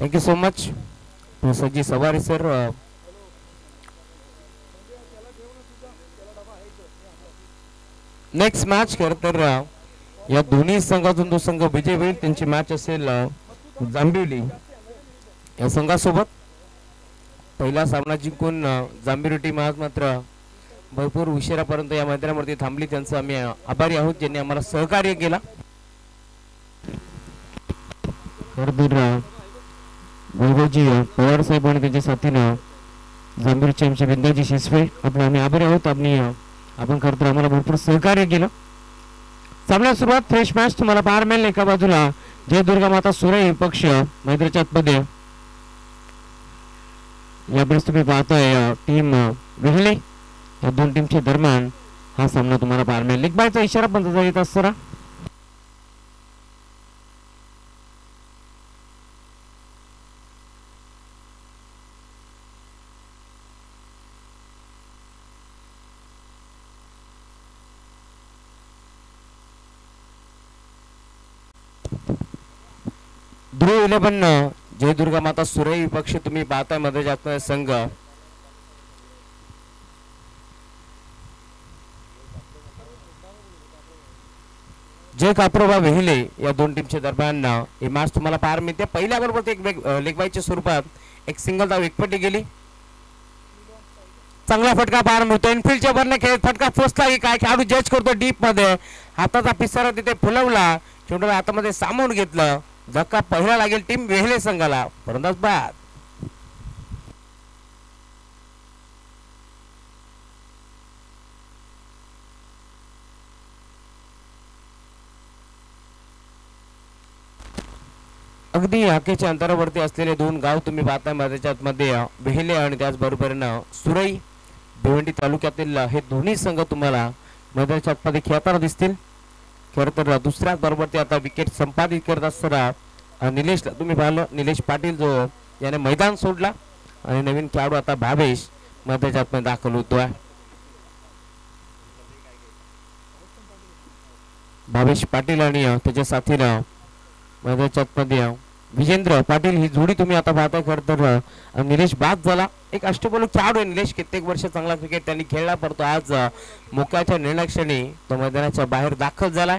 Thank you so much सज्जी सवारी sir. Next match खरं तर या दोन्ही संघातून जो संघ विजय होईल त्यांची मॅच असेल जांभिवली या संघासोबत. पहिला सामना जिंकून जांभीर टीम आज मात्र भरपूर उशिरापर्यंत या मैदानावरती थांबली. त्यांचं आम्ही आभारी आहोत ज्यांनी आम्हाला सहकार्य केला. वैभवजी पवार साहेब आणि त्यांच्या साथीनं जांभीरचे आमचे विंदाजी शिसवे आपण आम्ही आभारी आहोत. आपण खरं तर आम्हाला भरपूर सहकार्य केलं. सामन्यात सुरुवात फ्रेश मॅच तुम्हाला पाहायला मिळेल. एका बाजूला जय दुर्गा माता सुरई पक्ष मैत्रीच्या आतमध्ये यावेळेस तुम्ही पाहताय टीम वेहले या दोन टीमच्या दरम्यान हा सामना तुम्हाला पाहायला मिळेल. लेग बायचा इशारा पण येत असताना ध्रुव 11 जय दुर्गा माता सुरई पक्ष तुम्ही पाहताय मध्ये जात संघ. जय काप्रोबा वेहिले या दोन टीमच्या दरम्यान ही मॅच तुम्हाला पाहायला मिळते. पहिल्या बरोबर एक लेगबाईच्या स्वरूपात एक सिंगल धाव एकपट्टी गेली. चांगला फटका पाहायला मिळतो. इनफिल्डच्या वरने खेळ फटका पोचला की काय खेळाडू जज करतो डीप मध्ये. हाताचा पिसारा तिथे फुलवला. चेंडूला हातामध्ये सामावून घेतलं. धक्का पहिला लागेल टीम वेहले संघाला. फलंदाज बाद. अगदी हाकेच्या अंतरावरती असलेले दोन गाव तुम्ही पाहताय मध्ये वेहले आणि त्याचबरोबरीनं सुरई भिवंडी तालुक्यातील हे दोन्ही संघ तुम्हाला मैदानाच्या आतमध्ये खेळताना दिसतील. खरं तर दुसऱ्याच बरोबर ते आता विकेट संपादित करत असताना निलेश तुम्ही पाहिलं निलेश पाटील जो याने मैदान सोडला आणि नवीन खेळाडू आता भावेश मैदानाच्या आतमध्ये दाखल होतोय. भावेश पाटील आणि त्याच्या साथीनं मैदानाच्या आतमध्ये विजेंद्र पाटील ही जोडी तुम्ही आता पाहताय. खरं तर निलेश बाद झाला. एक अष्टपैलू खेळाडू आहे निलेश. कित्येक वर्ष चांगला क्रिकेट त्यांनी खेळला परंतु आज मोक्याच्या निर्णय क्षणी तो मैदानाच्या बाहेर दाखल झालाय.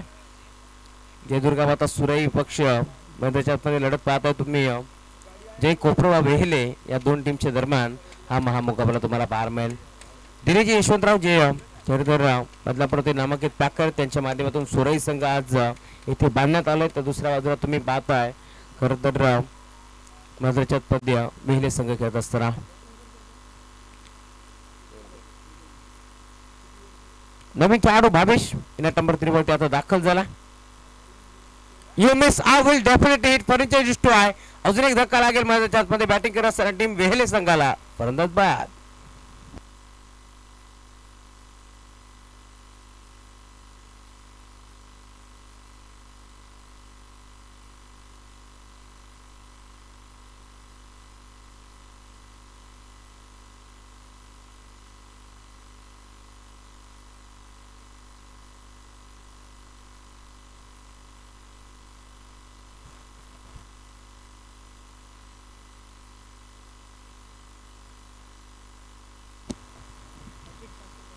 जय दुर्गा माता सुरई पक्ष मैदानाच्या आतमध्ये लढत पाहताय तुम्ही. जय कोपरवा वेहले या दोन टीमच्या दरम्यान हा महामुकाबला तुम्हाला पाहायला मिळेल. दिनेश यशवंतराव जे खरं तर बदलापूर नामांकित पॅकर त्यांच्या माध्यमातून सुरई संघ आज इथे बांधण्यात आलाय. तर दुसऱ्या बाजूला तुम्ही पाहताय खरं तर मैदानाच्या पद्य वेहले संघ खेळत असताना नवीन खेळाडू भावेश नंबर 3 वरती आता दाखल झाला. You miss I will definitely hit furniture destroy. अजून एक धक्का लागेल मैदानाच्या आतमध्ये बॅटिंग करत असताना टीम वेहले संघाला. फलंदाज बाद.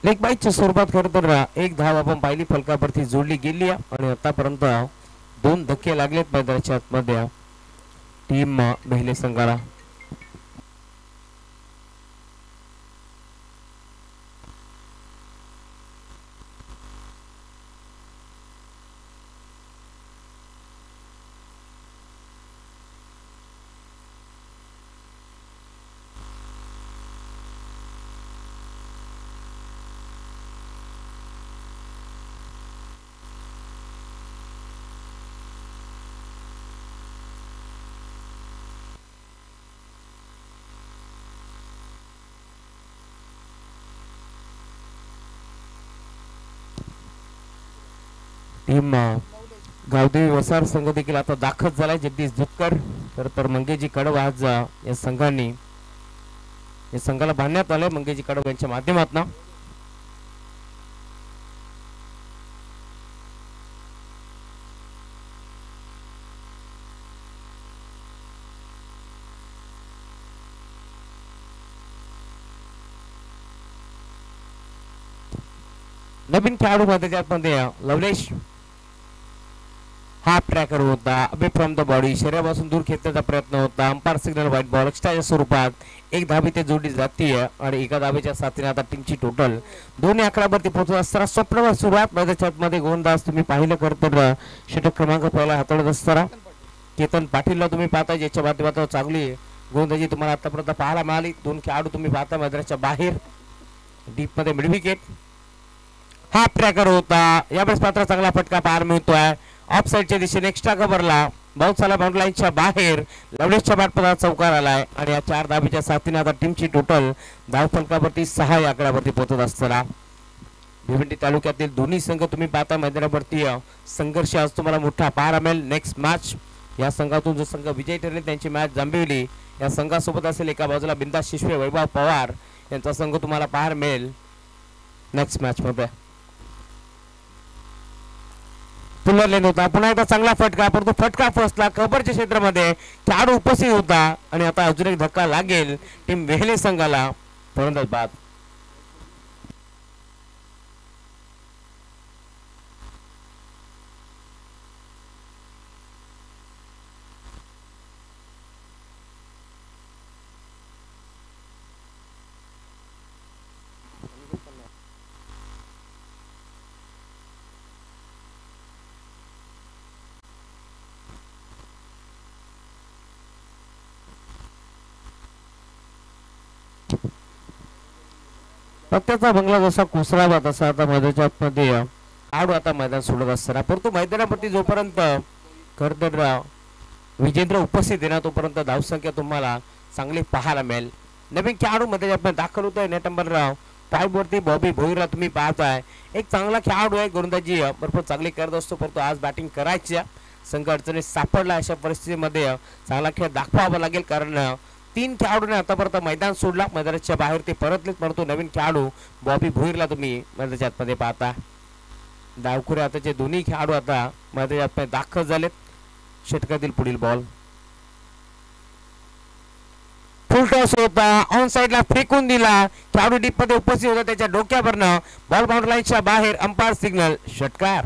लेग बाईच्या स्वरूपात खरं तर एक धाव आपण पाहिली फलकावरती जोडली गेली आणि आतापर्यंत 2 धक्के लागलेत मैदानाच्या आतमध्ये टीम वेहले संघाला. टीम गावदेवी वसार संघ देखील आता दाखल झालाय. जगदीश झुतकर खरं तर मंगेजी कडव आज या संघाने या संघाला बांधण्यात आलंय मंगेजी कडव यांच्या माध्यमातून. नवीन खेळाडू मध्ये लवलेश हाफ ट्रॅकर होता. अबे फ्रॉम द बॉडी शरीरापासून दूर खेचण्याचा प्रयत्न होता. अंपायर सिग्नल व्हाईट बॉल एक्स्ट्राच्या स्वरूपात एक धाबी ते जोडली जाते आणि एका धाबीच्या साथीने आता टीमची टोटल दोन्ही अकरावरती पोहोचत असताना स्वप्नवर सुरुवात मैदानाच्या मध्ये गोलंदाज तुम्ही पाहिलं खरं तर षटक क्रमांक पहिला हाताळत असताना केतन पाटीलला तुम्ही पाहता ज्याच्या माध्यमातून चांगली गोलंदाजी तुम्हाला आतापर्यंत पाहायला मिळाली. दोन खेळाडू तुम्ही पाहता मैदानाच्या बाहेर डीप मध्ये मिड विकेट हाफ ट्रॅकर होता. यावेळेस मात्र चांगला फटका पाहायला मिळतोय ऑफ साइडच्या दिशेने एक्स्ट्रा कव्हरला बहुत साला बाउंड्री लाईनच्या बाहेर लवलेशच्या बॅटपदात चौकार आलाय आणि या चार धाबीच्या साथीने आता टीमची टोटल धाव फलकावरती 6 या आकड्यावरती पोहोचत असताना भिवंडी तालुक्यातील दोन्ही संघ तुम्ही पाहता मैदानावरती संघर्ष आज तुम्हाला मोठा पाहायला मिळेल. नेक्स्ट मॅच या संघातून जो संघ विजयी ठरले त्यांची मॅच जांभिवली या संघासोबत असेल. एका बाजूला बिंदास शिशवे वैभव पवार यांचा संघ तुम्हाला पाहायला मिळेल नेक्स्ट मॅच मध्ये. पुनर्लेन होता पुन्हा एकदा चांगला फटका परंतु फटका फसला कव्हरच्या क्षेत्रामध्ये खेळाडू उपस्थित होता आणि आता अजून एक धक्का लागेल टीम वेहले संघाला फलंदाज बाद. पत्त्याचा बंगला जसा कोसळावा तसा आता मैदानाच्या मध्ये आडू आता मैदान सोडत असताना परंतु मैदानावरती जोपर्यंत खरं तर विजेंद्र उपस्थित आहे ना तोपर्यंत धावसंख्या तुम्हाला चांगली पाहायला मिळेल. नवीन खेळाडू मध्ये आपण दाखल होतोय नेट नंबर 5 वरती बॉबी भोईरला तुम्ही पाहताय. एक चांगला खेळाडू आहे गोलंदाजी भरपूर चांगली करत असतो परंतु आज बॅटिंग करायची संघ अडचणीत सापडला. अशा परिस्थितीमध्ये चांगला खेळ दाखवावा लागेल कारण 3 खेळाडूने आतापर्यंत मैदान सोडला. मैदानाच्या बाहेर ते परतलेत परंतु नवीन खेळाडू बॉबी भोईरला तुम्ही मैदानाच्या आतमध्ये पाहता. डावखुरे आताचे दोन्ही खेळाडू आता मैदानाच्या आतमध्ये दाखल झालेत. षटकातील पुढील बॉल फुल टॉस होता ऑन साइडला फेकून दिला. खेळाडू डीप मध्ये उपस्थित होता त्याच्या डोक्यावरनं बॉल बाउंड्री लाईनच्या बाहेर अंपायर सिग्नल षटकार.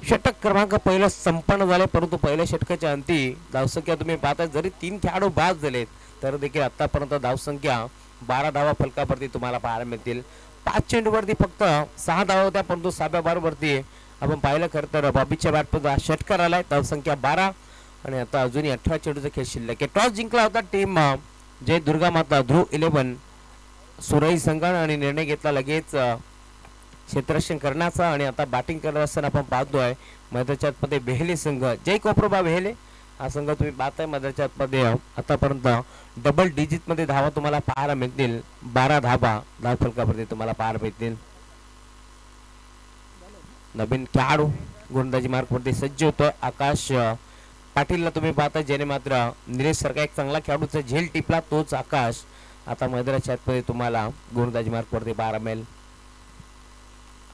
षटक क्रमांक पहिलं संपन्न झाले परंतु पहिल्या षटकाच्या अंती धावसंख्या तुम्ही पाहता जरी 3 खेळाडू बाद झालेत तर देखील आतापर्यंत धावसंख्या 12 धावा फलकावरती तुम्हाला पाहायला मिळतील. 5 चेंडूवरती फक्त 6 धावा होत्या परंतु 6व्या बॉलवरती आपण पाहिलं खरं तर बॉबीच्या बॅटमध्ये षटकार आलाय. धावसंख्या 12 आणि आता अजूनही 18 चेंडूचा खेळ शिल्लक आहे. टॉस जिंकला होता टीम जय दुर्गा माता ध्रुव 11 सुरई संघाने आणि निर्णय घेतला लगेच क्षेत्ररक्षण करण्याचा आणि आता बॅटिंग करत असताना आपण पाहतोय मैदानाच्या आतमध्ये बेहले संघ जय कोपरोबा बेहले हा संघ तुम्ही पाहताय मैदानाच्या आतमध्ये आतापर्यंत डबल डिजिट मध्ये धावा तुम्हाला पाहायला मिळतील. 12 धावा धाव फलकावरती तुम्हाला पाहायला मिळतील. नवीन खेळाडू गोलंदाजी मार्कवरती सज्ज होतोय आकाश पाटीलला तुम्ही पाहता ज्याने मात्र निलेश सारखा एक चांगला खेळाडूचा झेल टिपला तोच आकाश आता मैदानाच्या आतमध्ये तुम्हाला गोलंदाजी मार्कवरती पाहायला मिळेल.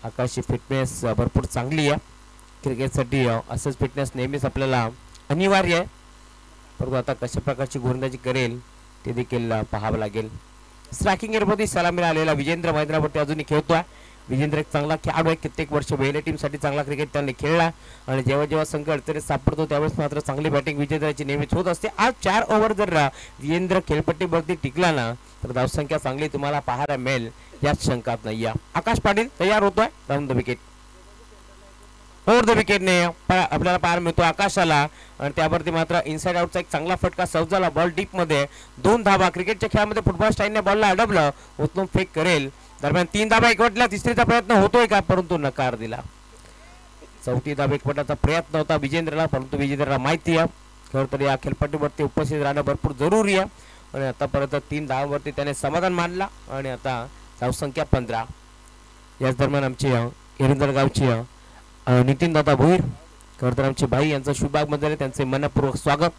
आकाशची फिटनेस भरपूर चांगली आहे. क्रिकेटसाठी असंच फिटनेस नेहमीच आपल्याला अनिवार्य आहे परंतु आता कशा प्रकारची गोलंदाजी करेल ते देखील पाहावं लागेल. स्ट्रायकिंग एअरमध्ये सलामीला आलेला विजेंद्र मैदानावरती अजूनही खेळतोय. विजेंद्र एक चांगला खेळाडू आहे. कित्येक वर्ष वेले टीमसाठी चांगला क्रिकेट त्यांनी खेळला आणि जेव्हा जेव्हा संघ अडचणीत सापडतो त्यावेळेस मात्र चांगली बॅटिंग विजेंद्रची नेहमीच होत असते. आज 4 ओव्हर जर विजेंद्र खेळपट्टीवरती टिकला ना तर धावसंख्या चांगली तुम्हाला पाहायला मिळेल यात शंकाच नाही. आकाश पाटील तयार होतोय down the wicket over the विकेटने आपल्याला पाहायला मिळतो आकाशाला आणि त्यावरती मात्र इनसाइड आउटचा एक चांगला फटका सौजाला बॉल डीप मध्ये 2 धावा. क्रिकेटच्या खेळामध्ये फुटबॉल स्टाईलने बॉलला अडवलं उचलून फेक करेल दरम्यान 3 धावा एकवटल्या. तिसरीचा प्रयत्न होतोय का परंतु नकार दिला. 4थी धावा एकवटाचा प्रयत्न होता विजेंद्रला परंतु विजेंद्रला माहिती आहे खरं तर या खेळपट्टीवरती उपस्थित राहणं भरपूर जरुरी आहे आणि आतापर्यंत 3 धावांवरती त्याने समाधान मानला आणि आता धावसंख्या 15. याच दरम्यान आमची एरंदर गावची नितीन दादा भोईर खरं तर आमचे भाई यांचं शुभागमन त्यांचे मनपूर्वक स्वागत.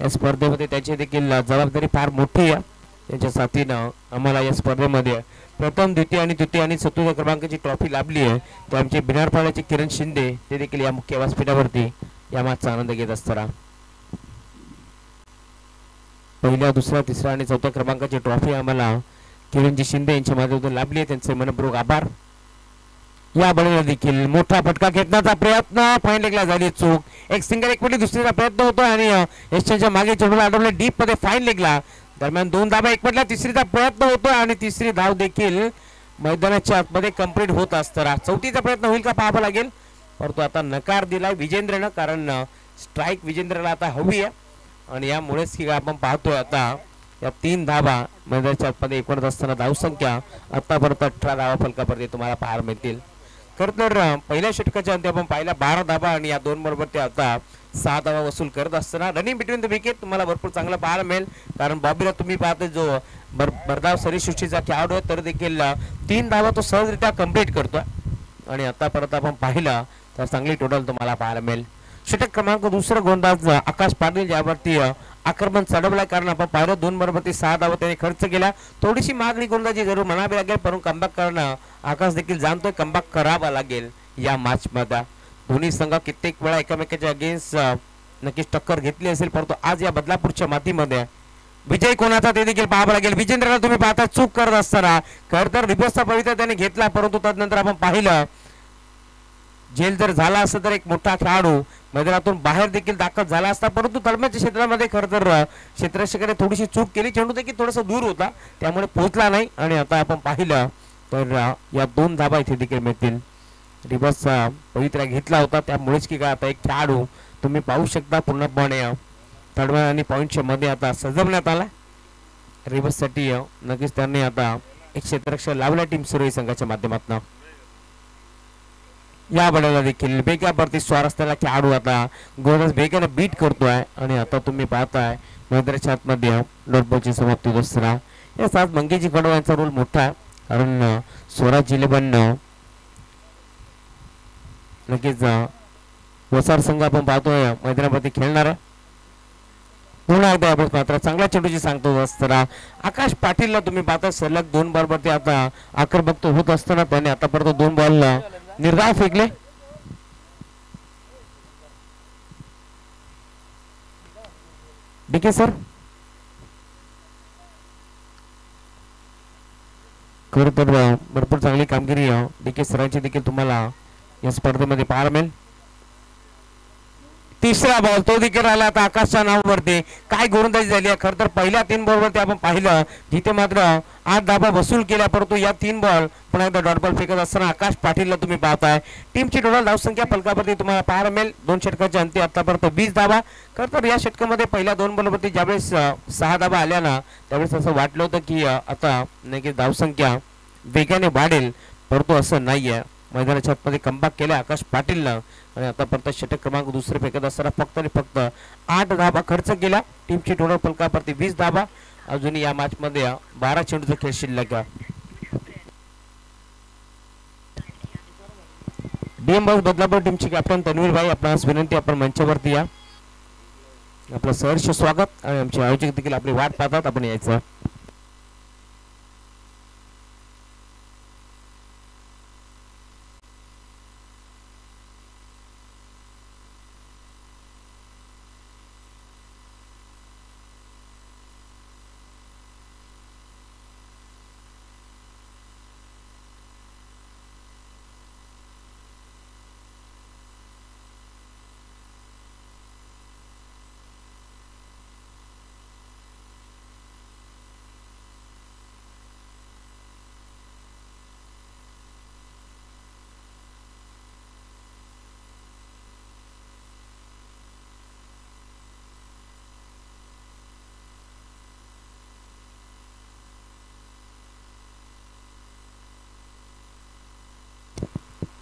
या स्पर्धेमध्ये त्याची देखील जबाबदारी फार मोठी आहे. त्यांच्या साथीनं आम्हाला या स्पर्धेमध्ये प्रथम द्वितीय आणि तृतीय आणि चतुर्थ क्रमांकाची ट्रॉफी लाभली आहे. तर आमचे बिनारपाड्याचे किरण शिंदे ते देखील या मुख्य व्यासपीठावरती या मॅचचा आनंद घेत असताना पहिल्या दुसऱ्या तिसऱ्या आणि चौथ्या क्रमांकाची ट्रॉफी आम्हाला किरणजी शिंदे यांच्या माध्यमातून लाभली आहे, त्यांचे मनपूर्वक आभार. या बळीला देखील मोठा फटका घेतण्याचा प्रयत्न, फाईन लेगला झाली चूक. एक सिंगल एक पटी दुसरीचा प्रयत्न होतो आणि यशच्या मागे चेंडूला अडवले डीप मध्ये, फाईन लेगला. दरम्यान 2 धाबा एक पटला, तिसरीचा प्रयत्न होतो आणि तिसरी धाव देखील मैदानाच्या आतमध्ये कंप्लीट होत असताना चौथीचा प्रयत्न होईल का पाहावं लागेल, परंतु आता नकार दिलाय विजेंद्रनं, कारण स्ट्राईक विजेंद्रला आता हवी आहे. आणि यामुळेच की आपण पाहतोय आता या 3 धाबा मैदानाच्या आतमध्ये एकवटत असताना धावसंख्या आतापर्यंत 18 धावा फलकावरती तुम्हाला पाहायला मिळतील. खरं तर पहिल्या षटकाच्या अंती आपण पाहिला 12 धाबा आणि या 2 बरोबर ते आता 6 धावा वसूल करत असताना रनिंग बिटवीन द विकेट तुम्हाला भरपूर चांगला पाहायला मिळेल, कारण बॉबीला तुम्ही पाहते जो भरधाव सरीसृष्टीचा खेळाडू आहे तर देखील 3 धावा तो सहजरित्या कंप्लीट करतोय. आणि आतापर्यंत आपण पाहिलं तर चांगली टोटल तुम्हाला पाहायला मिळेल. षटक क्रमांक दुसरा गोलंदाज आकाश पाटील, ज्यावरती आक्रमण चढवलाय, कारण आपण पाहिलं 2 बरोबर ते 6 धावा त्याने खर्च केला. थोडीशी मागणी गोलंदाजी जरूर म्हणावी लागेल, परंतु कमबॅक करणं आकाश देखील जाणतोय, कमबॅक करावा लागेल या मॅच मध्ये. दोन्ही संघ कित्येक वेळा एकमेकांच्या अगेन्स्ट नक्कीच टक्कर घेतली असेल, परंतु आज या बदलापूरच्या मातीमध्ये विजय कोणाचा ते देखील पाहावं लागेल. विजेंद्रला तुम्ही पाहता चूक करत असताना खरं तर रिबसचा पवित्रा त्याने घेतला, परंतु तदनंतर आपण पाहिलं जेल जर झाला असता तर एक मोठा खेळाडू मैदानातून बाहेर देखील दाखल झाला असता, परंतु तळमळच्या क्षेत्रामध्ये खरं तर क्षेत्ररक्षकाने थोडीशी चूक केली, चेंडू देखील थोडासा दूर होता त्यामुळे पोहोचला नाही. आणि आता आपण पाहिलं तर या 2 धाबा इथे देखील मिळतील. रिबसचा पवित्रा घेतला होता, त्यामुळेच की काय आता एक खेळाडू तुम्ही पाहू शकता पूर्णपणे तळमळ आणि पॉईंटच्या मध्ये आता सजवण्यात आला. रिबससाठी नक्कीच त्यांनी आता एक क्षेत्ररक्षक लावला टीम सुरई संघाच्या माध्यमातून. या बळाला देखील बेगावरती स्वार असलेला खेळाडू आता गोलंदाज बेगाने बीट करतोय. आणि आता तुम्ही पाहताय मैदानाच्या आतमध्ये डॉटबॉलची समाप्ती होत असताना या 7 मंगेजी कडवा यांचा रोल मोठा आहे, कारण स्वराज 11 नक्कीच वसार संघ आपण पाहतोय मैदानावरती खेळणार आहे. पुन्हा एकदा मात्र चांगल्या चेंडूची सांगतो असताना आकाश पाटीलला तुम्ही पाहता सलग 2 बॉलवर ते आता आक्रमक होत असताना त्याने आतापर्यंत 2 बॉल निर्धाव फेकले. डीके सर खरं तर भरपूर चांगली कामगिरी डीके सरांची देखील तुम्हाला या स्पर्धेमध्ये पाहायला मिळेल. तिसरा बॉल तो देखील आला आता आकाशच्या नावावरती. काय गोलंदाजी झाली आहे, खरं तर पहिल्या 3 बॉलवरती आपण पाहिलं जिथे मात्र 8 धाबा वसूल केल्या, परंतु या 3 बॉल पुन्हा एकदा डॉट बॉल फेकत असताना आकाश पाटीलला तुम्ही पाहताय. टीमची टोटल धावसंख्या फलकावरती तुम्हाला पाहायला मिळेल 2 षटकाच्या अंती आतापर्यंत 20 धाबा. खरं तर या षटकामध्ये पहिल्या 2 बॉलवरती ज्यावेळेस 6 धाबा आल्या ना त्यावेळेस असं वाटलं होतं की आता नक्कीच धावसंख्या वेगाने वाढेल, परंतु असं नाहीये. मैदानाच्या आतमध्ये कमबॅक केले आकाश पाटीलनं आणि आतापर्यंत षटक क्रमांक दुसरे फेकत असताना फक्त आणि फक्त 8 धाबा खर्च केला. टीमची टोटल फलकावरती 20 धाबा. अजूनही या मॅच मध्ये 12 चेंडूचा खेळ शिल्लक आहे. डीएम बॉस बदलापूर टीमची कॅप्टन तन्वीर भाई आपणास विनंती आपण मंचावरती या. आपलं सहर्ष स्वागत आणि आमचे आयोजक देखील आपली वाट पाहतात, आपण यायचं.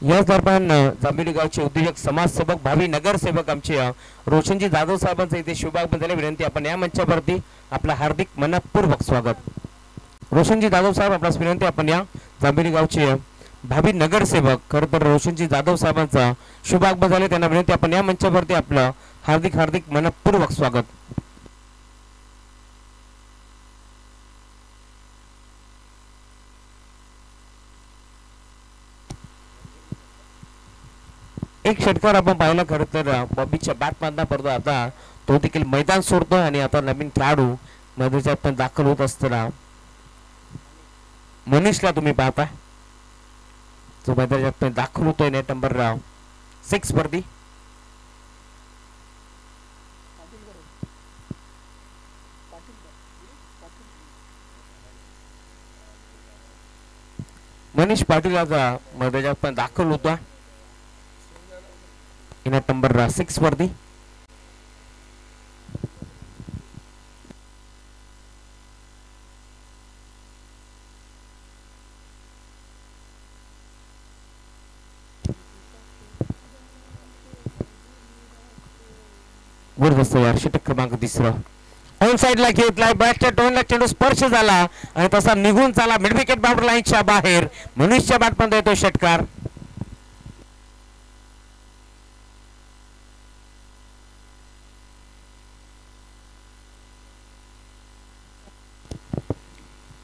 या दरम्यान जांभेली गावचे उद्योजक समाजसेवक भावी नगरसेवक आमचे रोशनजी जाधव साहेबांचं इथे शुभागमन झाले. विनंती आपण या मंचावरती आपलं हार्दिक मनपूर्वक स्वागत. रोशनजी जाधव साहेब आपल्यास विनंती आपण या जांभेली गावचे भावी नगरसेवक खरं तर रोशनजी जाधव साहेबांचा शुभागमन झाले, त्यांना विनंती आपण या मंचावरती आपलं हार्दिक हार्दिक मनपूर्वक स्वागत. एक षटकार आपण पाहिला खरं तर बॉबीच्या बॅट मधला पडतो, आता तो देखील मैदान सोडतोय आणि आता नवीन खेळाडू मैदानात पण दाखल होत असताना मनीषला तुम्ही पाहता तो मैदानात पण दाखल होतोय नेट नंबर 6 वरती. मनीष पाटील आता मैदानात पण दाखल होता नेट नंबर 6 वरती. जबरदस्त यार षटक क्रमांक 3 ऑन साइडला घेतलाय बॅटच्या टोनला चेंडू स्पर्श झाला आणि तसा निघून चाला मिड विकेट बाउंड्री लाईनच्या बाहेर. मनीषच्या बॅटमध्ये येतो षटकार.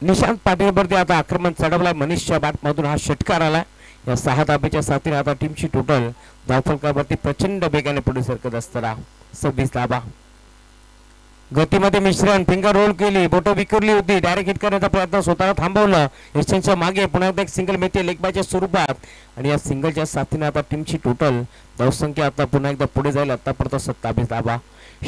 निशांत पाटील वरती आता आक्रमण चढवलाय मनीषच्या बॅटमधून हा षटकार आला. या 6 धाब्याच्या साथीने आता टीमची टोटल धावफलकावरती प्रचंड वेगाने पुढे सरकत असताना 26 धाबा. गतीमध्ये मिश्रण फिंगर रोल केली बोटं विखरली होती डायरेक्ट हिट करण्याचा प्रयत्न स्वतःला थांबवलं. यशांच्या मागे पुन्हा एकदा एक सिंगल मिळते लेग बायच्या स्वरूपात आणि या सिंगलच्या साथीने आता टीमची टोटल धावसंख्या आता पुन्हा एकदा पुढे जाईल. आतापर्यंत 27 धाबा.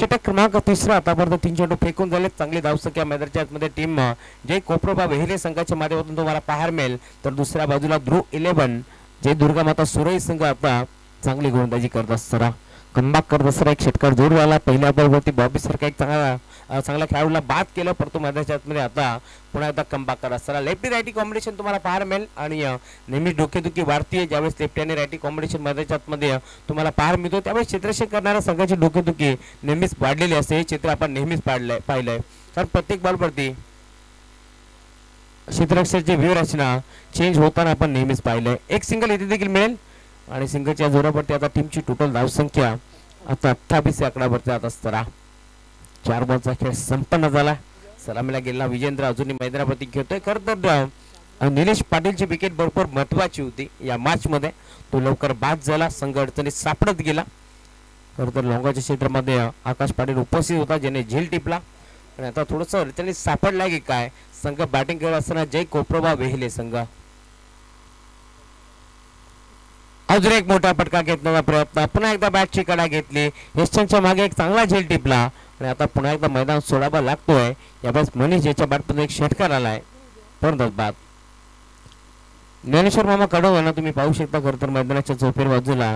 षटक क्रमांक 3 आतापर्यंत 3 चेंडू फेकून झाले. चांगली धावसंख्या मैदानाच्या आतमध्ये टीम जय कोपरोबा वेहेले संघाच्या माध्यमातून तुम्हाला पाहायला मिळेल. तर दुसऱ्या बाजूला ध्रुव 11 जय दुर्गा माता सुरई संघ आता चांगली गोलंदाजी करत असताना कमबॅक करत असताना एक षटकार जोडवाला. पहिल्या बॉलवरती बॉबी सारखा एक चांगला खेळाडूला बाद केलं परंतु मैदानाच्या आतमध्ये आता पुन्हा एकदा कमबॅक करत असताना लेफ्टी रायटी कॉम्बिनेशन तुम्हाला पाहायला मिळेल आणि नेहमी डोकेदुखी वाढतीये ज्यावेळेस लेफ्टी आणि रायटी कॉम्बिनेशन मैदानाच्या आतमध्ये तुम्हाला पाहायला मिळतो. त्यावेळेस क्षेत्ररक्षण करणाऱ्या संघाची डोकेदुखी नेहमीच वाढलेली असते. हे चित्र आपण नेहमीच पाहिलंय. तर प्रत्येक बॉलवरती क्षेत्ररक्षणाची व्यूहरचना चेंज होताना आपण नेहमीच पाहिलंय. एक सिंगल इथे देखील मिळेल आणि सिंगलच्या जोरावरती आता टीमची टोटल धावसंख्या आता 28 आकड्यावरती जात असताना 4 बॉलचा खेळ संपन्न झाला. सलामीला गेलेला विजेंद्र अजूनही मैदानावरती घेतोय. खरं तर निलेश पाटीलची विकेट भरपूर महत्वाची होती या मॅच मध्ये. तो लवकर बाद झाला. संघ अडचणीत सापडत गेला. खरं तर लोंगाच्या क्षेत्रामध्ये आकाश पाटील उपस्थित होता ज्याने झेल टिपला आणि आता थोडंसं अडचणीत सापडलाय की काय संघ बॅटिंग करत असताना जय कोपरोबा वेहिले संघ अजून एक मोठा फटका घेतण्याचा प्रयत्न. पुन्हा एकदा बॅटची कडा घेतली. यशांच्या मागे एक चांगला झेल टिपला आणि आता पुन्हा एकदा मैदान सोडावा लागतोय. यावेळेस मनीष याच्या बॅटमध्ये एक षटकार आलाय परत बाद. ज्ञानेश्वर मामा कडव ना तुम्ही पाहू शकता. खरं तर मैदानाच्या चौफेर बाजूला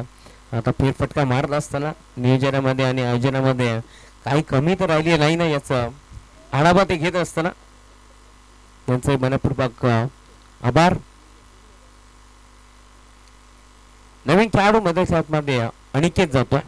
आता फेरफटका मारत असताना नियोजनामध्ये आणि आयोजनामध्ये काही कमी तर राहिली नाही ना याचा आढावा ते घेत असताना त्यांचे मनपूर्वक आभार. नवीन खेळाडू मध्ये अनिकेत जातोय.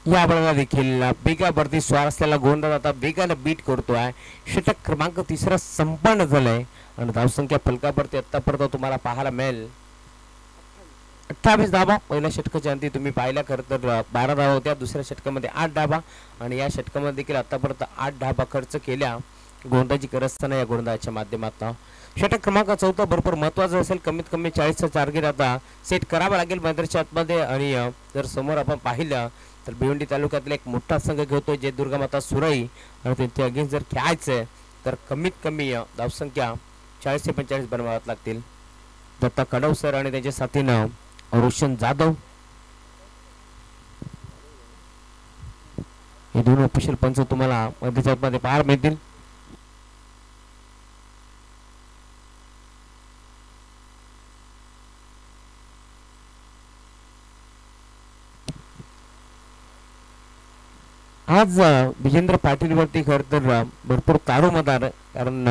या बळाला देखील बेगावरती स्वार असलेला गोंधळ आता वेगाने बीट करतोय. षटक क्रमांक 3 संपन्न झालंय आणि धावसंख्या फलकावरती आतापर्यंत तुम्हाला पाहायला मिळेल 28 धाबा. पहिल्या षटकाच्या अंती तुम्ही पाहिल्या खरं तर 12 धाबा होत्या. दुसऱ्या षटकामध्ये 8 धाबा आणि या षटकामध्ये देखील आतापर्यंत 8 धाबा खर्च केल्या गोलंदाजी करत असताना या गोलंदाजाच्या माध्यमातून. षटक क्रमांक 4 भरपूर महत्वाचं असेल. कमीत कमी 40चा टार्गेट आता सेट करावा लागेल मैदानाच्या आतमध्ये आणि जर समोर आपण पाहिलं तर भिवंडी तालुक्यातील एक मोठा संघ घेतोय जय दुर्गा माता सुरई आणि त्यांच्या अगेन्स्ट जर खेळायचंय तर कमीत कमी धावसंख्या 40 ते 45 बनवाव्यात लागतील. दत्ता कडव सर आणि त्यांच्या साथीनं रोशन जाधव हे दोन ऑफिशियल पंच तुम्हाला मध्ये पाहायला मिळतील. आज विजेंद्र पाटील वरती खर तर भरपूर तारोमदार कारण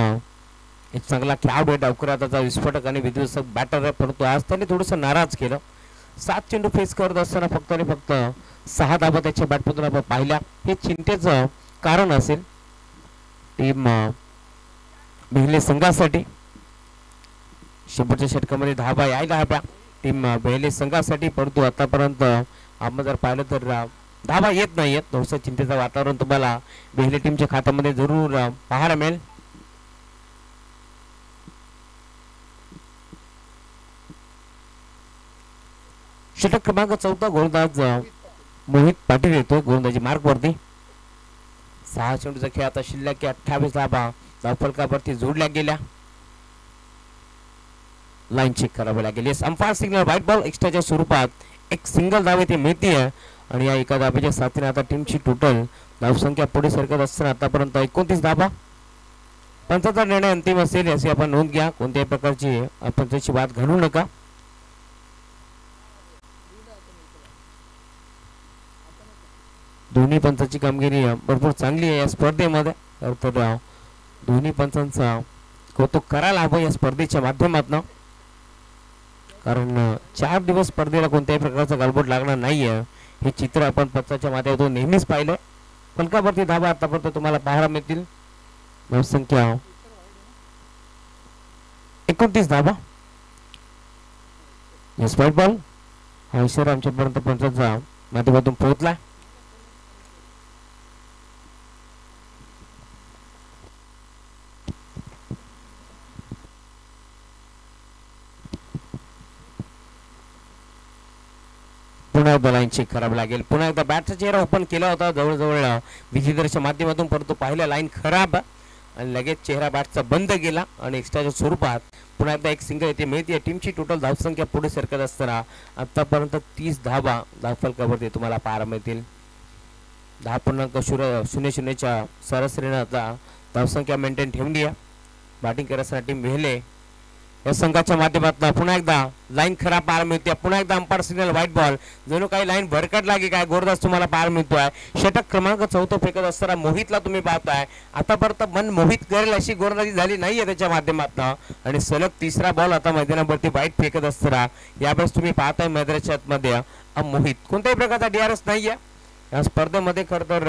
एक चांगला खेळाडू आहे. डावकराचा विस्फोटक आणि विध्वंसक बॅटर आहे परंतु आज त्यांनी थोडंसं नाराज केलं. 7 चेंडू फेस करत असताना फक्त आणि फक्त 6 धाबा त्याच्या बॅटमधून आपण पाहिल्या. हे चिंतेचं कारण असेल टीम बेहले संघासाठी. शेवटच्या षटकामध्ये धाबा यायला हव्या टीम बेहले संघासाठी, परंतु आतापर्यंत आपण जर पाहिलं तर धाबा येत नाहीयेत. थोडंसं चिंतेचं वातावरण तुम्हाला बेहले टीमच्या खात्यामध्ये जरूर पाहायला मिळेल. षटक क्रमांक 14 गोलंदाज मोहित पाटील येतोय गोलंदाजी मार्क वरती. 6 चेंडूचा खेळ आता शिल्लक 28 धाबा धावफलकावरती जोडल्या गेल्या. लाईन चेक करावी लागेल. Yes, umpire signal white ball एक्स्ट्राच्या स्वरूपात एक सिंगल धाव येथे मिळते आणि या एका धाब्याच्या साथीने आता टीमची टोटल धावसंख्या पुढे सरकत असताना आतापर्यंत 29 धाबा. पंचाचा निर्णय अंतिम असेल याची आपण नोंद घ्या. कोणत्याही प्रकारची आपण त्याची वाद घालू नका. दोन्ही पंचांची कामगिरी भरपूर चांगली आहे या स्पर्धेमध्ये. तर दोन्ही पंचांचा कौतुक करायला हवं या स्पर्धेच्या माध्यमातून, कारण 4 दिवस स्पर्धेला कोणत्याही प्रकारचा गालबोट लागणार नाहीये हे चित्र आपण पंचाच्या माध्यमातून नेहमीच पाहिलंय. फलकावरती धाबा आतापर्यंत तुम्हाला पाहायला मिळतील. धावसंख्या 29 धाबा. यस, व्हाईट बॉल हा इशारा आमच्यापर्यंत पंचाच्या माध्यमातून पोहोचला. पुन्हा एकदा लाईन चेक करावी लागेल. पुन्हा एकदा बॅटचा चेहरा ओपन केला होता जवळजवळ विजेंद्रच्या माध्यमातून, परंतु पाहिलं लाईन खराब आणि लगेच चेहरा बॅटचा बंद गेला आणि एक्स्ट्राच्या स्वरूपात पुन्हा एकदा एक सिंगल येथे मिळते. टीमची टोटल धावसंख्या पुढे सरकत असताना आतापर्यंत 30 धाबा धावफलकावरती तुम्हाला पाहायला मिळतील. 10.00च्या सरासरीने आता धावसंख्या मेंटेन ठेवली आहे. बॅटिंग करण्यासाठी टीम वेहले या संघाच्या माध्यमातून पुन्हा एकदा लाईन खराब पाहायला मिळते. पुन्हा एकदा अंपायर सिग्नल व्हाईट बॉल. जणू काही लाईन भरकट लागे काय गोरदास तुम्हाला पाहायला मिळतोय. षटक क्रमांक 14 फेकत असताना मोहितला तुम्ही पाहताय. आतापर्यंत मन मोहित करेल अशी गोरदाजी झाली नाहीये त्याच्या माध्यमातून आणि सलग तिसरा बॉल आता मैदानावरती वाईट फेकत असताना यावेळेस तुम्ही पाहताय मैदानाच्या आतमध्ये मोहित कोणत्याही प्रकारचा DRS नाहीये या स्पर्धेमध्ये. खरं तर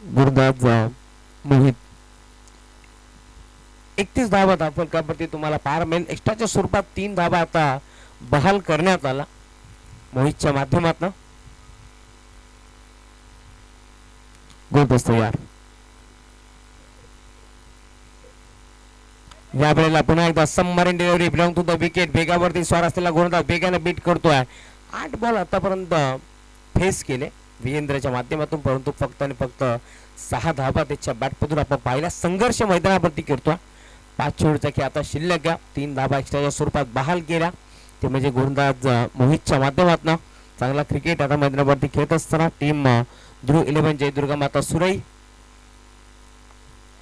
गुरुदास मोहित 31 धावा धावफलकावरती तुम्हाला पाहायला मिळेल. एक्स्ट्राच्या स्वरूपात 3 धावा आता बहाल करण्यात आला मोहितच्या माध्यमातून. गोलंदाज तयार. या वेळेला पुन्हा एकदा submarine delivery belong to the wicket. बेगावरती स्वार असलेला गोलंदाज वेगाने बीट करतोय. 8 बॉल आतापर्यंत फेस केले विजेंद्रच्या माध्यमातून, परंतु फक्त आणि फक्त 6 धावा त्याच्या बॅटमधून आपण पाहिला. संघर्ष मैदानावरती करतोय. 5 चेंडूचा खेळ आता शिल्लक 3 धावा एक्स्ट्राच्या स्वरूपात बहाल केल्या ते म्हणजे गोलंदाज मोहितच्या माध्यमातून. चांगला क्रिकेट आता मैदानावरती खेळत असताना टीम ध्रुव 11 जयदुर्गा माता सुरई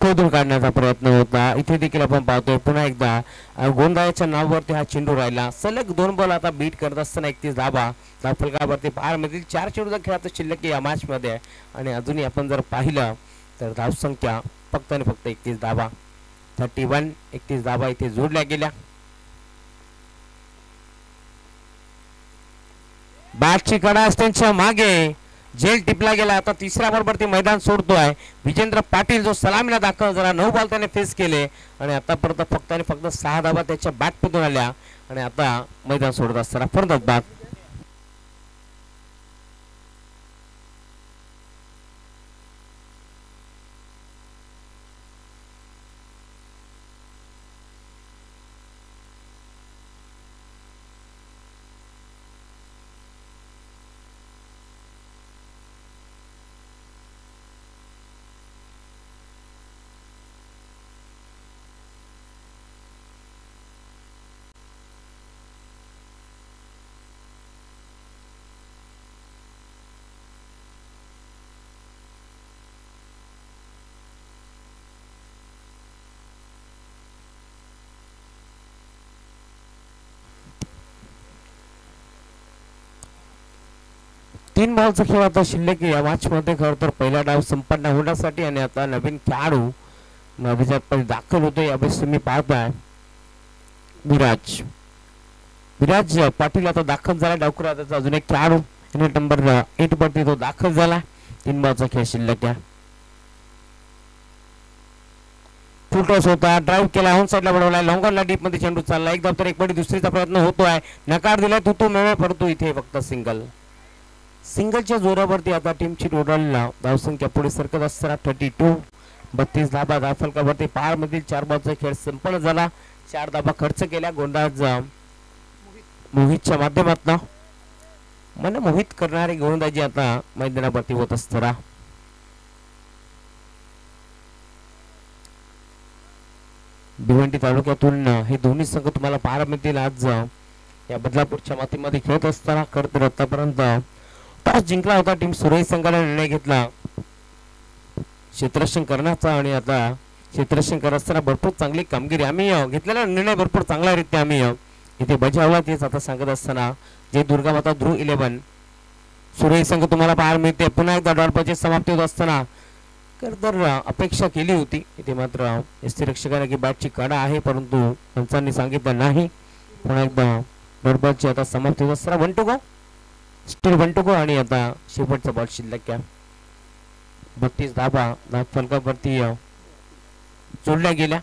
खोदून काढण्याचा प्रयत्न होता. इथे देखील आपण पाहतोय पुन्हा एकदा गोलंदाजाच्या नावावरती हा चेंडू राहिला. सलग 2 बॉल आता बीट करत असताना 31 धावा धावफलकावरती पाहायला मिळतील. 4 चेंडूचा खेळाचा शिल्लक या मॅच मध्ये आणि अजूनही आपण जर पाहिलं तर धावसंख्या फक्त आणि फक्त 31 धावा. 31 धावा इथे जोडल्या गेल्या. बॅटची कडा त्यांच्या मागे झेल टिपला गेला. आता तिसऱ्या बॉलवर ते मैदान सोडतोय विजेंद्र पाटील जो सलामीला दाखल जरा 9 बॉल त्याने फेस केले आणि आतापर्यंत फक्त आणि फक्त 6 धावा त्याच्या बॅटमधून आल्या आणि आता मैदान सोडत असताना परत बाद. 3 बॉलचा खेळ आता शिल्लक या मॅच मध्ये. खरं तर पहिला डाव संपन्न होण्यासाठी आणि आता नवीन खेळाडू मैदानात दाखल होतो. यावेळेस तुम्ही पाहताय विराज विराज पाटील आता दाखल झाला. डावकर त्याचा अजून एक खेळाडू नंबर 8 वरती तो दाखल झाला. 3 बॉलचा खेळ शिल्लक आहे. फुल टॉस होता, ड्राईव्ह केला, ऑन साइडला बनवला, लॉंगरला डीप मध्ये चेंडू चालला. एक धाव तर एक बडी दुसरीचा प्रयत्न होतोय, नकार दिला, तू मेळ पडतो इथे. फक्त सिंगल. सिंगलच्या जोरावरती आता टीमची टोटल धावसंख्या पुढे सरकत असताना 32. 32 धाबा धावफलकावरती पार मधील 4 बॉलचा खेळ संपन्न झाला. 4 धाबा खर्च केल्या गोलंदाज मोहितच्या माध्यमातून. मन मोहित करणारे गोलंदाजी आता मैदानावरती होत असताना भिवंडी तालुक्यातून हे दोन्ही संघ तुम्हाला पाहायला मिळतील आज या बदलापूरच्या मातीमध्ये खेळत असताना. खरं आतापर्यंत टॉस जिंकला होता टीम सुरई संघाने निर्णय घेतला क्षेत्ररक्षण करण्याचा आणि आता क्षेत्ररक्षण करत असताना भरपूर चांगली कामगिरी आम्ही घेतलेला निर्णय भरपूर चांगल्यारीत्या आम्ही इथे बजावला. तेच आता सांगत असताना जे दुर्गामाता ध्रुव 11 सुरई संघ तुम्हाला पाहायला मिळते. पुन्हा एकदा डॉल्पाची समाप्ती होत असताना तर अपेक्षा केली होती इथे मात्र यष्टीरक्षकाने की बॅटची कडा आहे परंतु पंचांनी सांगितलं नाही. पुन्हा एकदा डॉल्पाची आता समाप्ती होत असताना 1 to go steel 1 to go आणि आता शेवटचा बॉल शिल्लक आहे. 32 धाबा फलकावरती जोडल्या गेल्या.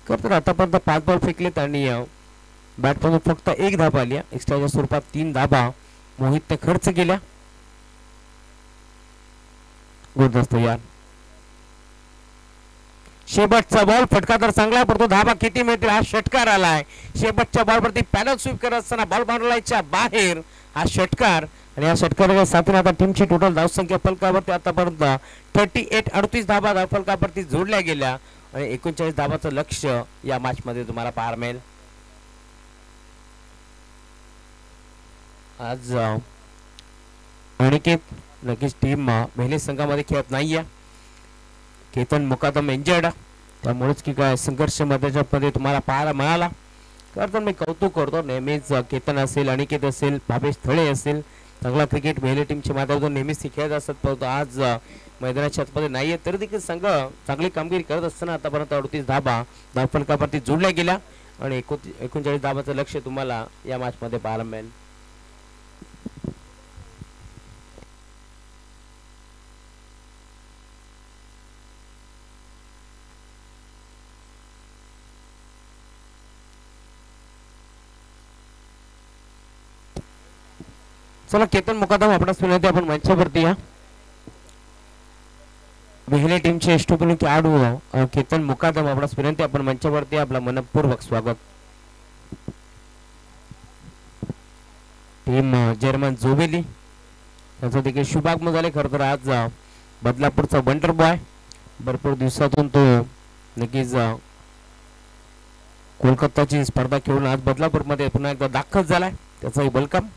तर आतापर्यंत 5 बॉल फेकलेत आणि बॅटमधून फक्त 1 धाबा आली. एक्स्ट्राच्या स्वरूपात 3 धाबा मोहितने खर्च केल्या. गुडदस्त यार शेवटचा बॉल फटका तर चांगला पडतो. धाबा किती मिळतील हा षटकार आलाय. शेवटच्या बॉलवरती पॅनल स्वीप करत असताना बॉल बाउंड्रीच्या बाहेर हा षटकार आणि या षटकाराच्या साथीने आता टीमची टोटल धावसंख्या फलकावरती आतापर्यंत 38 धाबा धावफलकावरती जोडल्या गेल्या आणि 39 धाबाचं लक्ष या मॅच मध्ये तुम्हाला पाहायला मिळेल. आज अनिकेत नक्कीच टीम महिला संघामध्ये खेळत नाहीये. केतन मुकादम इंजर्ड त्यामुळेच की काय संघर्ष मध्ये तुम्हाला पाहायला मिळाला. तर मी कौतुक करतो नेहमीच केतन असेल अनिकेत असेल भावेश थळे असेल चांगला क्रिकेट महिला टीमच्या माध्यमातून नेहमीच खेळत असतात परंतु आज मैदानाच्या आतमध्ये नाहीये तरी देखील संघ चांगली कामगिरी करत असताना आतापर्यंत 38 धाबा धावफलकावरती जोडल्या गेल्या आणि 39 धाबाचं लक्ष तुम्हाला या मॅच मध्ये पाहायला मिळेल. चला केतन मुकादम आपणास विनंती आपण मंचावरती या. महिला टीमचे यष्टीपूर्ण खेळाडू केतन मुकादम आपणास विनंती आपण मंचावरती आपला मनपूर्वक स्वागत. टीम जर्मन जोबेली त्याचा देखील शुभागमन झाले. खरं तर आज बदलापूरचा वंडर बॉय भरपूर दिवसातून तो नक्कीच कोलकाताची स्पर्धा खेळून आज बदलापूरमध्ये पुन्हा एकदा दाखल झालाय. त्याचाही वेलकम.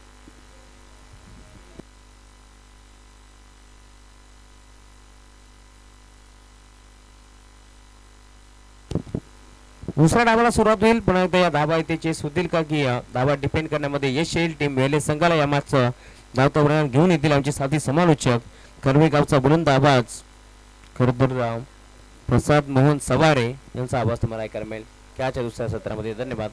दुसऱ्या डावाला सुरुवात होईल पुन्हा एकदा या धाबा इथे होतील का की धाबा डिपेंड करण्यामध्ये यश येईल. टीम वेले संघाला या मॅच धावता वर्णन घेऊन येतील आमचे साथी समालोचक कर्वे गावचा बुलंद आवाज खरं तर प्रसाद मोहन सवारे यांचा आवाज तुम्हाला ऐकायला मिळेल त्याच्या दुसऱ्या सत्रामध्ये. धन्यवाद.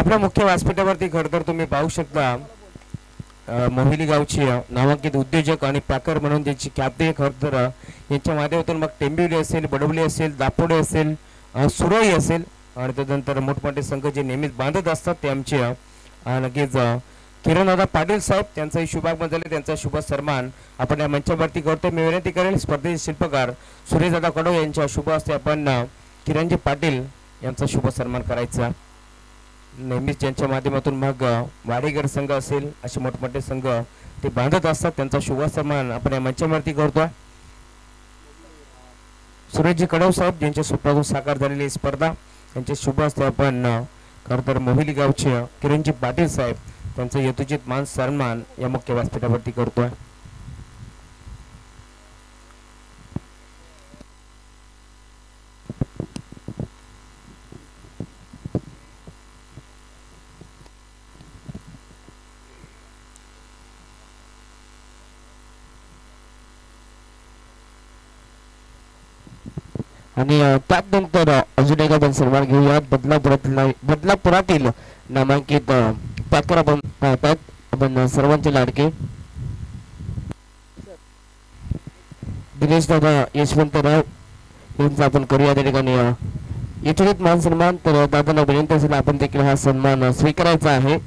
आपल्या मुख्य व्यासपीठावरती खरं तर तुम्ही पाहू शकता मोहिली गावची नामांकित उद्योजक आणि पॅकर म्हणून त्यांची ख्याती आहे खरं तर यांच्या माध्यमातून मग टेंबिवली असेल, बडवली असेल, दापोडे असेल, सुरई असेल आणि त्यानंतर मोठमोठे संघ जे नेहमीच बांधत असतात ते आमचे नक्कीच किरणदादा पाटील साहेब त्यांचाही शुभागमन झाले, त्यांचा शुभ सन्मान आपण या मंचावरती करतो. मी विनंती करेल स्पर्धेचे शिल्पकार सुरेशदादा कडो यांच्या शुभ हस्ते आपण किरणजी पाटील यांचा शुभ सन्मान करायचा. नेहमीच ज्यांच्या माध्यमातून मग वाडेकर संघ असेल असे मोठमोठे संघ ते बांधत असतात त्यांचा शुभ सन्मान आपण या मंचावरती करतो. सुरेशजी कडव साहेब ज्यांच्या स्वप्नातून साकार झालेली स्पर्धा त्यांचे शुभ हस्ते आपण खरं तर मोहिली गावचे किरणजी पाटील साहेब त्यांचा यथोचित मान सन्मान या मुख्य व्यासपीठावरती करतोय. आणि त्यानंतर अजून एक आपण सन्मान घेऊयात. बदलापुरातील नामांकित पॅकर आपण पाहतात आपण सर्वांचे लाडके दिनेश दादा यशवंतराव यांचा आपण करूया त्या ठिकाणी यथोचित मान सन्मान. तर दादांना विनंती असेल आपण देखील हा सन्मान स्वीकारायचा आहे.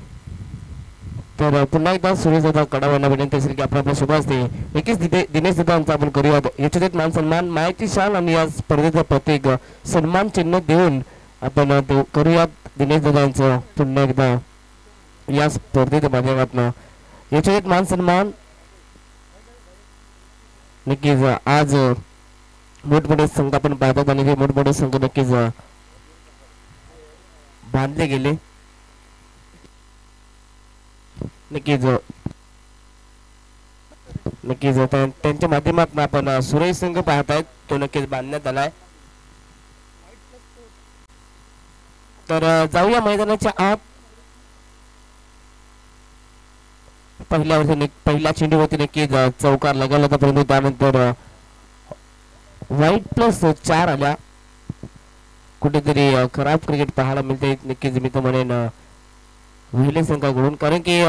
तर पुन्हा एकदा सुरेश दादा कडाव यांना विनंती असेल की आपण आपल्या शुभ असते नक्कीच दिनेश दादा यांचा आपण करूया यथोचित मान सन्मान. मायाची शान आणि या स्पर्धेचं प्रत्येक सन्मान चिन्ह देऊन आपण करूयात दिनेश दादा यांचं पुन्हा एकदा या स्पर्धेच्या माध्यमातून यथोचित मान सन्मान. नक्कीच आज मोठमोठे संघ आपण पाहतात आणि ते मोठमोठे संघ नक्कीच बांधले गेले. नक्कीच त्यांच्या माध्यमातून आपण सुरेश संघ पाहतायत तो नक्कीच बांधण्यात आलाय. तर जाऊया मैदानाच्या आत. पहिल्या चेंडूवरती नक्कीच चौकार लगावला होता परंतु त्यानंतर -4 आल्या. कुठेतरी खराब क्रिकेट पाहायला मिळते नक्कीच मी तर म्हणेन वहिले संघाकडून कारण की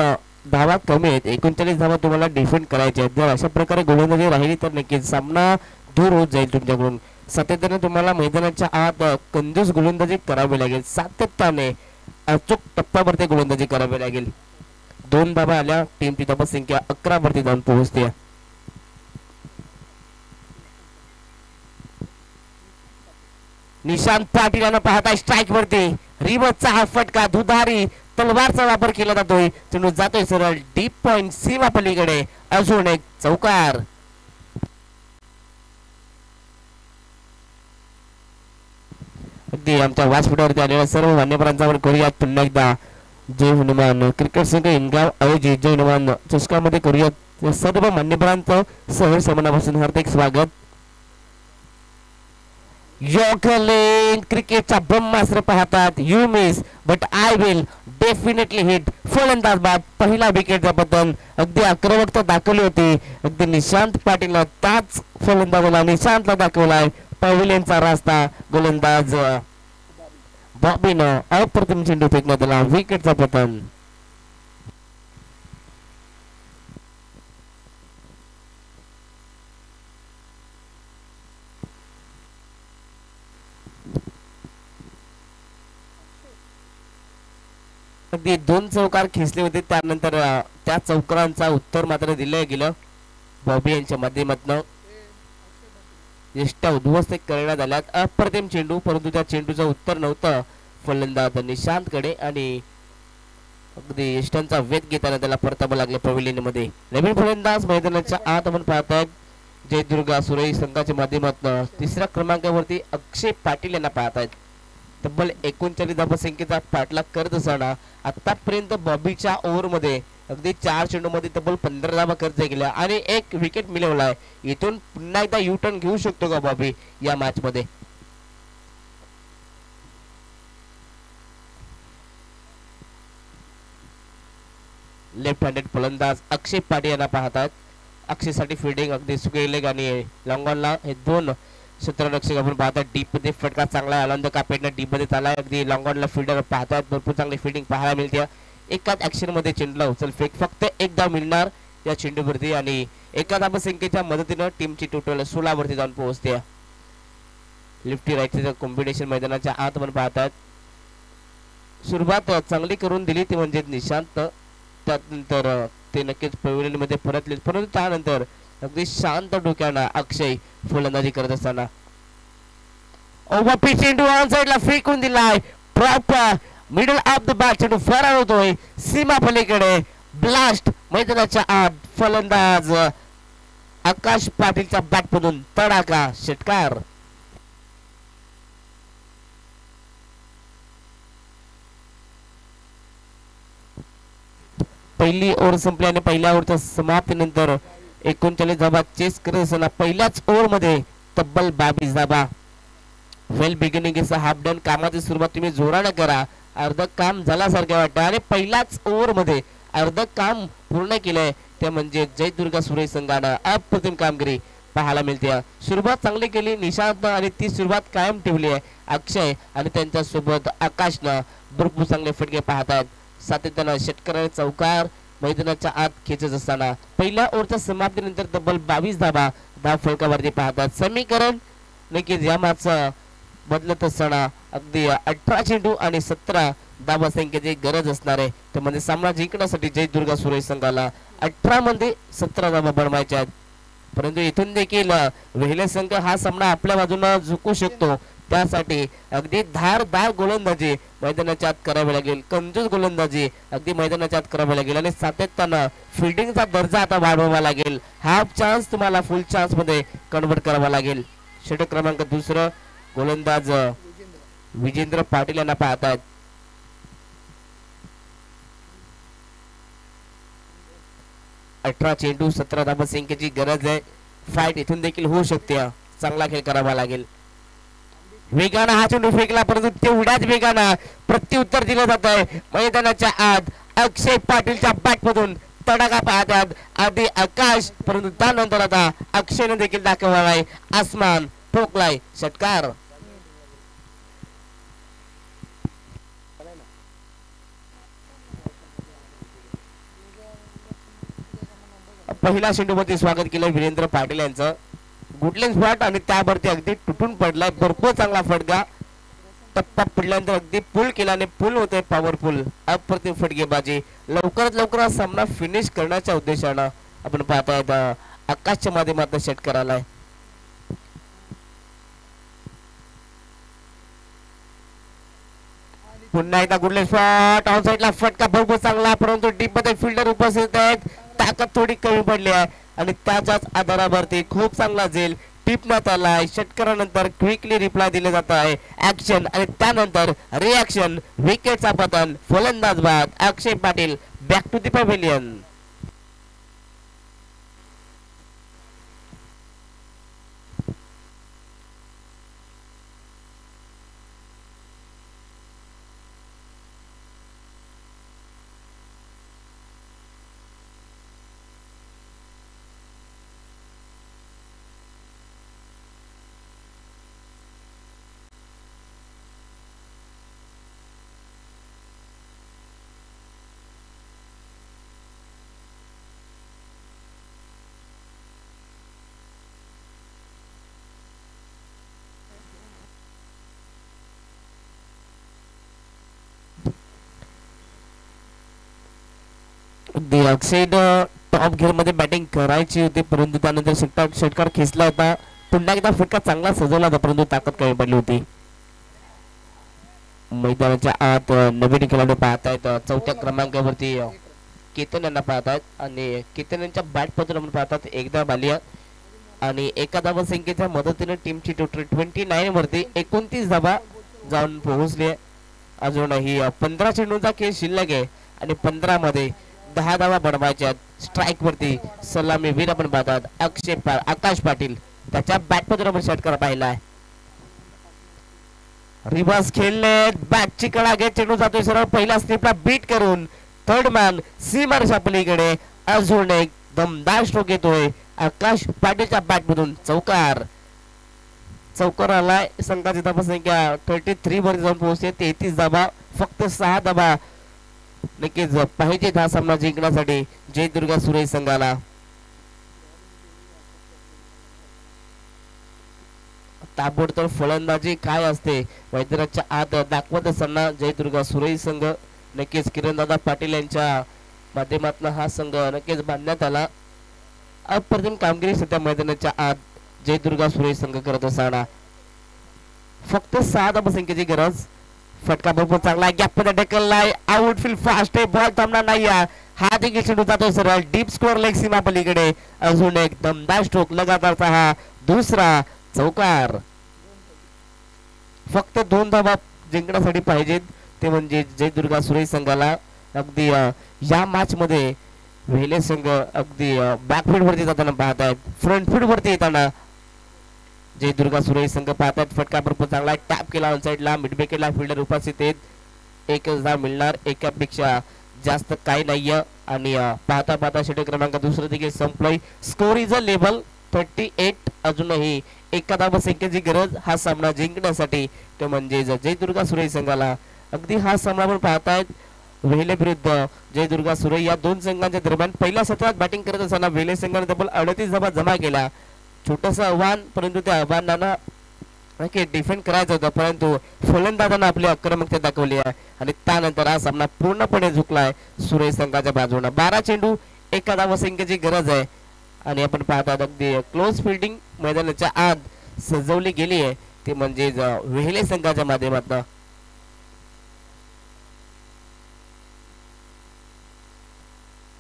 धावा कमी आहेत. 39 धावा तुम्हाला डिफेंड करायचे आहेत. जर अशा प्रकारे गोलंदाजी राहिली तर नक्कीच सामना दूर होत जाईल तुमच्याकडून. सातत्याने तुम्हाला मैदानाच्या आत कंजूस गोलंदाजी करावी लागेल. सातत्याने अचूक टप्प्यावरती गोलंदाजी करावी लागेल. 2 धावा आल्या टीमची धावसंख्या 11 वरती जाऊन पोहोचते. निशांत पाटील यांना पाहता स्ट्राईक वरती रिवर्सचा हा फटका दुधारी तलवारचा वापर केला जातोय. चेंडू जातोय सरळ डीप पॉइंट सीमा पलीकडे. अजून एक चौकार. अगदी आमच्या व्यासपीठावरती आलेल्या सर्व मान्यवरांचा आपण करूयात पुन्हा एकदा जय हनुमान क्रिकेट संघ इंगाव आयोजित जय हनुमान चषकामध्ये करूयात या सर्व मान्यवरांचं सहर्ष मनापासून हार्दिक स्वागत. योगलेन क्रिकेटचा ब्रह्मास्त्र पाहतात. You miss but I will definitely hit. फलंदाज बाद पहिला विकेटचा पतन. अगदी आक्रमकता दाखवली होती. अगदी निशांत पाटील ताच फलंदाजाला निशांतला दाखवलाय पवेलियनचा रास्ता. गोलंदाज बॉबीनं अप्रतिम चेंडू फेकण्यात आला. विकेटचा पतन. अगदी 2 चौकार खेचले होते त्यानंतर त्या चौकारांचा उत्तर मात्र दिलं गेलं बॉबी यांच्या माध्यमातून. यष्ट्या उद्ध्वस्त करण्यात आल्यात. अप्रतिम चेंडू परंतु त्या चेंडूचं उत्तर नव्हतं फलंदाज निशांतकडे आणि अगदी यष्ट्यांचा वेध घेताना त्याला परतावं लागलं पवेलियन मध्ये. नवीन फलंदाज मैदानाच्या आत आपण पाहतायत जयदुर्गा सुरई संघाच्या माध्यमातून 3ऱ्या क्रमांकावरती अक्षय पाटील यांना पाहतायत. तब्बल 39 धावसंख्येचा पाठलाग करत असताना आतापर्यंत बॉबीच्या ओव्हरमध्ये अगदी 4 चेंडूमध्ये तब्बल 15 धावा खर्च केल्या आणि 1 विकेट मिळवलाय. इथून पुन्हा एकदा यू टर्न घेऊ शकतो का बॉबी या मॅच मध्ये? लेफ्ट हँडेड फलंदाज अक्षय पाटील यांना पाहतात. अक्षयसाठी फिल्डिंग अगदी सुकेलेग आणि लॉंगॉनला हे 2 क्षेत्ररक्षक आपण पाहतात डीप मध्ये फटका चांगला आनंद कापेटनं डीप मध्ये चालला अगदी लॉंग ऑनला फिल्डर पाहतात भरपूर चांगली फिल्डिंग पाहायला मिळते एकाच ऍक्शन मध्ये चेंडूला उचल फेक फक्त एकदा मिळणार या चेंडूवरती आणि एका धावसंख्येच्या मदतीनं टीमची टोटल 16 वरती जाऊन पोहोचते लिफ्टी राईटचं कॉम्बिनेशन मैदानाच्या आत आपण पाहतात सुरुवात चांगली करून दिली ती म्हणजे निशांत त्यानंतर ते नक्कीच पवेलियन मध्ये परतले परंतु त्यानंतर अगदी शांत डोक्यानं अक्षय फलंदाजी करत असताना ओव्हर पिच चेंडू ऑन साइडला फेकून दिलाय proper middle of the bat चेंडू फरार होतोय सीमा पलीकडे ब्लास्ट मैदानाच्या आत फलंदाज आकाश पाटीलच्या बॅट मधून तडाखा षटकार पहिली ओव्हर संपली आणि पहिल्या ओव्हरच्या समाप्तीनंतर 39 धावा चेस करत असताना पहिल्याच ओव्हर मध्ये तब्बल 22 धावा well beginning is a half done कामाची सुरुवात तुम्ही जोराने करा अर्ध काम झाल्यासारखे वाटतं आणि पहिल्याच ओव्हर मध्ये अर्ध काम पूर्ण केलंय ते म्हणजे जयदुर्गा सुरेश संघानं अप्रतिम कामगिरी पाहायला मिळते सुरुवात चांगली केली निशांत आणि ती सुरुवात कायम ठेवली आहे अक्षय आणि त्यांच्या सोबत आकाशनं भरपूर चांगले फटके पाहतात सातत्यानं षटकार चौकार मैदानाच्या आत खेचत असताना पहिल्या ओव्हरच्या समाप्तीनंतर तब्बल 22 धावा धाव फलकावरती पाहतात समीकरण नक्कीच या मॅचचं बदलत असताना अगदी 18 चेंडू आणि 17 धावा संख्येची गरज असणार आहे त्यामध्ये सामना जिंकण्यासाठी जयदुर्गा सुरेश संघाला 18 मध्ये 17 धावा बनवायच्या आहेत परंतु इथून देखील वेहिले संघ हा सामना आपल्या बाजूने जिंकू शकतो त्यासाठी अगदी धारदार गोलंदाजी मैदानाच्या आत करावी लागेल कंजूस गोलंदाजी अगदी मैदानाच्या आत करावी लागेल आणि सातत्यानं फिल्डिंगचा दर्जा आता वाढवावा लागेल हाफ चान्स तुम्हाला फुल चान्स मध्ये कन्वर्ट करावा लागेल षटक क्रमांक दुसरं गोलंदाज विजेंद्र पाटील यांना पाहतात 18 चेंडू 17 धावा संख्येची गरज आहे फाईट इथून देखील होऊ शकते चांगला खेळ करावा लागेल वेगानं हा चेंडू फेकला परंतु तेवढ्याच वेगानं प्रत्युत्तर दिलं जात आहे मैदानाच्या आत अक्षय पाटीलच्या बॅट मधून तडाखा पाहतात आधी आकाश परंतु त्यानंतर आता अक्षयने देखील दाखवलाय आसमान ठोकलाय षटकार पहिला चेंडूमध्ये स्वागत केलं वीरेंद्र पाटील यांचं गुडलेन स्पॉट आणि त्यावरती अगदी तुटून पडलाय भरपूर चांगला फटका टप्पा पडल्यानंतर अगदी पुल केल्याने पुल होते पॉवरफुल अप्रतिम फटकेबाजी लवकरात लवकर सामना फिनिश करण्याच्या उद्देशानं आपण पाहतायत आकाशच्या माध्यमातून षटकार आलाय पुन्हा एकदा गुडलेन स्पॉट ऑन साइडला फटका भरपूर चांगला परंतु डीप मध्ये फिल्डर उपस्थित आहेत ताकद थोडी कमी पडली आहे आणि त्याच्याच आधारावरती खूप चांगला झेल टिपण्यात आलाय षटकारानंतर क्विकली रिप्लाय दिले जात आहे ऍक्शन आणि त्यानंतर रिॲक्शन विकेटचा पतन फलंदाज बाद Akshay Patil back to the pavilion Akshay top gear मध्ये बॅटिंग करायची होती परंतु त्यानंतर षटकार खेचला होता पुन्हा एकदा फटका चांगला सजवला होता परंतु ताकद कमी पडली होती मैदानाच्या आत नवीन खेळाडू पाहतायत चौथ्या क्रमांकावरती केतन यांना पाहतायत आणि केतन यांच्या बॅट पासून आपण पाहतात एकदा बालिया आणि एका धावा संख्येच्या मदतीने टीमची टोटल 29 वरती 29 धावा जाऊन पोहोचली अजूनही 15 चेंडूंचा खेळ शिल्लक आहे आणि 15 मध्ये 10 धावा बनवायच्या स्ट्राइक वरती सलामी वीर आपण पाहतात आकाश पाटील त्याच्या बॅट मधून आपण षटकार पाहिलाय रिव्हर्स खेळले बॅटची कडा घेत चेंडू जातोय सरळ पहिल्या स्लिपला बीट करून थर्ड मॅन सीमारच्या पलीकडे अजून एक दमदार स्ट्रोक येतोय आकाश पाटीलच्या बॅट मधून चौकार चौकार आलाय. संघाची धाबा संख्या 33 वर जाऊन पोहोचते. 33 धाबा, फक्त 6 धाबा नक्कीच पाहिजेत हा सामना जिंकण्यासाठी जयदुर्गा सुरे संघाला. ताबडतोब फलंदाजी काय असते मैदानाच्या आत दाखवत असताना जयदुर्गा सुरे संघ, नक्कीच किरणदादा पाटील यांच्या माध्यमातून हा संघ नक्कीच बांधण्यात आला. अप्रतिम कामगिरी सध्या मैदानाच्या आत जयदुर्गा सुरे संघ करत असताना फक्त 6 धावसंख्येची गरज. फटका भरपूर चांगला गॅप मध्ये ढकललाय. आउटफील्ड फास्ट आहे, बॉल थांबणार नाही. हा देखील चेंडू जातो सरळ डीप स्कोअर लेग सीमा पलीकडे. अजून एक दमदार स्ट्रोक, लगातारचा हा दुसरा चौकार. फक्त 2 धावा जिंकण्यासाठी पाहिजेत, ते म्हणजे जयदुर्गा सुरे संघाला. अगदी या मॅच मध्ये वेले संघ अगदी बॅकफील्ड वरती जाताना पाहत आहेत, फ्रंट फील्ड वरती येताना जयदुर्गा सुरे संघ पाहत आहेत. फटका भरपूर चांगला टॅप केला ऑन साइडला, मिडविकेटला फिल्डर उपस्थित आहेत. एकच धाव मिळणार, एकापेक्षा जास्त काही नाहीये. आणि पाहता पाहता षटक क्रमांक दुसरं देखील संपलंय. Score is a level 38. अजूनही एका धाव संख्येची गरज हा सामना जिंकण्यासाठी, तो म्हणजे जयदुर्गा सुरे संघाला. अगदी हा सामना आपण पाहतायत वेले विरुद्ध जयदुर्गा सुरे या दोन संघांच्या दरम्यान. पहिल्या सत्रात बॅटिंग करत असताना वेले संघाने तब्बल 38 धावा जमा केल्या. छोटस आव्हान, परंतु त्या आव्हानांना डिफेंड करायचं होतं, परंतु फलंदाजांना आपली आक्रमकता दाखवली आहे आणि त्यानंतर हा सामना पूर्णपणे झुकलाय सुरे संघाच्या बाजूने. 12 चेंडू, एका धावसंख्येची गरज आहे. आणि आपण पाहतात अगदी क्लोज फिल्डिंग मैदानाच्या आत सजवली गेली आहे, ते म्हणजे वेले संघाच्या माध्यमातून.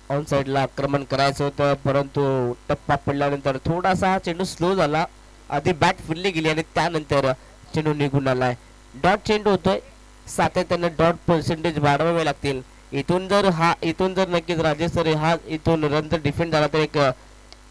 ऑन साइडला आक्रमण करायचं होतं, परंतु टप्पा पडल्यानंतर थोडासा हा चेंडू स्लो झाला. आधी बॅट फिरली गेली आणि त्यानंतर चेंडू निघून आलाय. डॉट चेंडू होतोय, सातत्याने डॉट पर्सेंटेज वाढवावे लागतील. इथून जर नक्कीच राजेश सर हा इथून रन जर डिफेंड झाला तर एक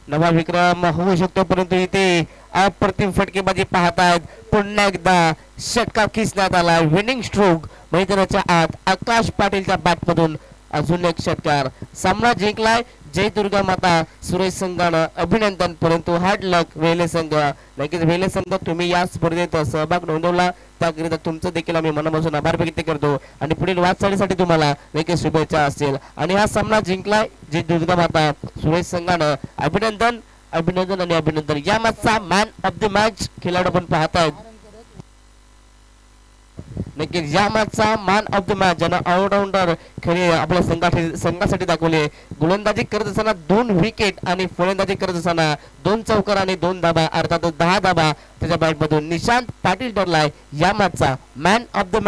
नवा विक्रम होऊ शकतो. परंतु इथे अप्रतिम फटकेबाजी पाहतायत. पुन्हा एकदा षटकार खिचण्यात आला. विनिंग स्ट्रोक मैदानाच्या आत आकाश पाटीलच्या बॅटमधून अजून एक षटकार. सामना जिंकलाय जयदुर्गा माता सुरेश संघानं, अभिनंदन. परंतु हार्ड लक वेले संघ. नक्कीच वेले संघ, तुम्ही या स्पर्धेत सहभाग नोंदवला त्याकरिता तुमचं देखील आम्ही मनापासून आभार व्यक्त करतो आणि पुढील वाटचालीसाठी तुम्हाला नक्कीच शुभेच्छा असतील. आणि हा सामना जिंकलाय जयदुर्गा माता सुरेश संघानं, अभिनंदन अभिनंदन आणि अभिनंदन. या मॅचचा मॅन ऑफ द मॅच खेळाडू पण पाहतायत. नक्कीच या मॅचचा मॅन ऑफ द मॅच ज्यांना ऑलराऊंडर खेळी आपल्या संघासाठी दाखवले. गोलंदाजी करत असताना 2 विकेट आणि फलंदाजी करत असताना 2 चौकार आणि 2 धाबा, अर्थात 10 धाबा त्याच्या बॅटमधून निशांत पाटील ठरलाय या मॅचचा मॅन ऑफ द मॅच.